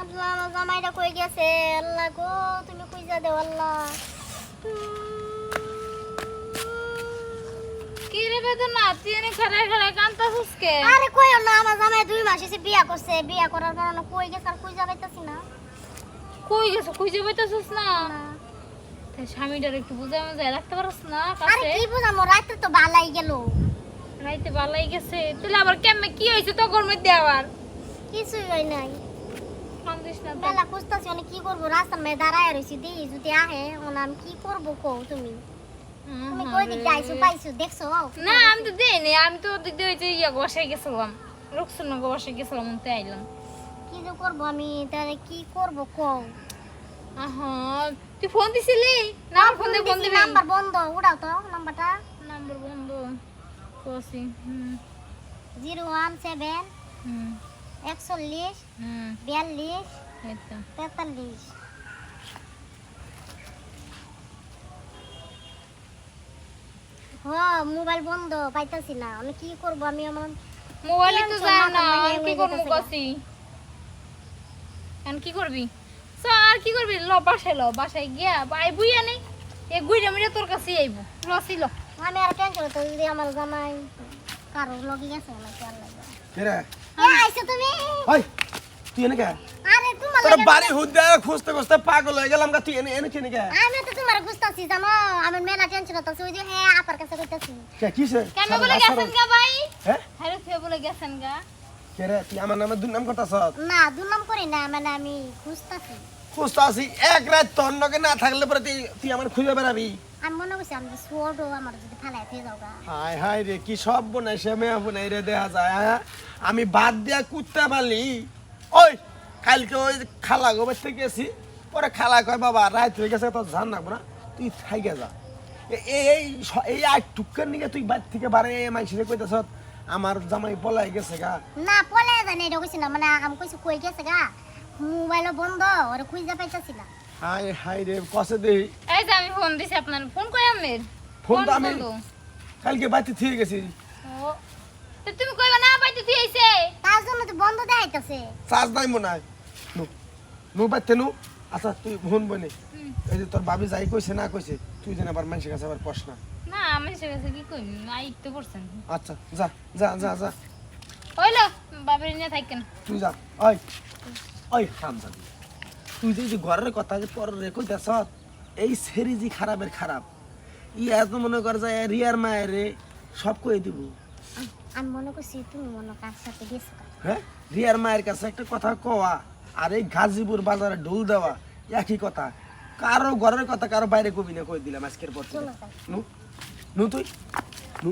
আল্লাহ আমার জামাইটা কই গেছে আল্লাহ গো তুমি কইজা দেও আল্লাহ কি রে বেদনা তুই এনে খাড়ায় খাড়ায় কান্তাছিস কে? আরে কইও না আমার জামাই 2 মাস এসে বিয়া করছে বিয়া করার পর না কই গেছে আর কইজা পাইতাছি না কই গেছ খুঁজে পাইতাছিস না? না। তাই স্বামীটার একটু বুঝায় মুঝায় রাখতে পারছ না আরে কাছে? কি বুঝামো রাতে তো বালাই গেল রাইতে ভালাই গেছে তাহলে আবার কেমনে কি হয়েছে তখন মধ্যে আবার কিছুই হয় নাই কান্দিস না তো। বেলা খুঁজতাছি মানে কি করবো রাস্তার মেয়ে দাঁড়ায় রইছি দিই যদি আহে ওনা আমি কি করবো কও তুমি তুমি কই দিক যাইছো পাইছো দেখছো না আমি তো দেইনি আমি তো ওদিক দিয়ে ওই যে ইয়া বসাই গেছিলাম রুকসুন্নগর বসাই গেছিলাম তো আইলাম। কি যে করবো আমি তাহলে কি করবো কও আহা তুই ফোন দিছিলি না ফোন দিয়ে ফোন দিবি নাম্বার বন্ধ উড়াও তো নাম্বারটা নাম্বার বন্ধ কোসি 017 হুম 41 হুম 42 এটা 43 মোবাইল বন্ধ পাইতাছি না আমি কি করব আমি আমার মোবাইলে তো যায় না মাথা আর কি ভেঙে করবো যেতেছে কসি এখন কি করবি আর কি করবি ল বাসায় গিয়া আই বুইয়া নেই এ গুইরা মিরা তোর কাছে আইবো লসিল আমি আর টেনশন তো যদি আমার জামাই কারো লগি গেছে না কি আল্লাহ কেরে আইছো তুমি ওই তুই এনে কে আরে তোমার তোর লাগে বাড়ি হুদ্দা খুঁজতে খুঁজতে পাগল হয়ে গেলাম গা তুই এনে এনে চিনি কে আমি তো তোমার খুঁজতাছি জানো আমার মেলা টেনশন হতাছে ওই যে হ্যাঁ আপার কাছে কইতাছি কে কিসে কেন বলে গেছেন গা ভাই হ্যাঁ হ্যারে তুই বলে গেছেন গা কেরে তুই আমার নামে দুই নাম করতাছ না দুনাম করি না মানে আমি খুঁজতাছি খুঁজতে আসি এক রাত তোর নগে না থাকলে পরে তুই আমার খুঁজে বেড়াবি আমি মনে করছি আমি ছোট আমার যদি ফালাই ফেলে যাও গা হায় হায় রে কি সব বনাই সে মেয়া বনাই রে দেখা যায় হ্যাঁ আমি বাদ দিয়া কুত্তা পালি ওই কালকে ওই খালা গোবার থেকে গেছি পরে খালা কয় বাবা রাত হয়ে গেছে তোর জান না না তুই থাইকে যা এই আট টুকার নিকে তুই বাদ থেকে বারে মাইসিরে কইতেছ আমার জামাই পলাই গেছে গা না পলে জানি এটা কইছি না মানে আমি কইছি কই গেছে গা মোবাইলও বন্ধ ওরে খুঁজে পাইতাছি না হায় হায় রে কষে দেই এই যে আমি ফোন দিছি আপনার ফোন কই আমের ফোন তো আমি কালকে বাড়িতে থেকে গেছি ও তো তুমি কইবা না পাইতে তুই আইছে তার জন্য তো বন্ধ দেখাইতাছে চার্জ নাই মনে হয় নু বাড়তে নু আচ্ছা তুই ফোন বনে এই যে তোর ভাবি যাই কইছে না কইছে তুই যেন আবার মানুষের কাছে আবার কস না না আমি সে কাছে কি কই আই তো করছেন আচ্ছা যা যা যা যা হইলো বাবার নিয়ে থাকেন তুই যা ওই ওই হামজা তুই যে ঘরের কথা যে পর রে কইতাছ এই সেরিজি খারাপের খারাপ এত মনে কর যায় রিয়ার মায়ের রে সব কই দিব আমি মনে করছি তুমি মনে কার সাথে গেছো গা। হ্যাঁ রিয়ার মায়ের কাছে একটা কথা কওয়া আর এই গাজীপুর বাজারে ঢোল দেওয়া একই কথা কারো ঘরের কথা কারো বাইরে কবি না কই দিলাম আজকের পর থেকে। চলো যাই। নু নু তুই নু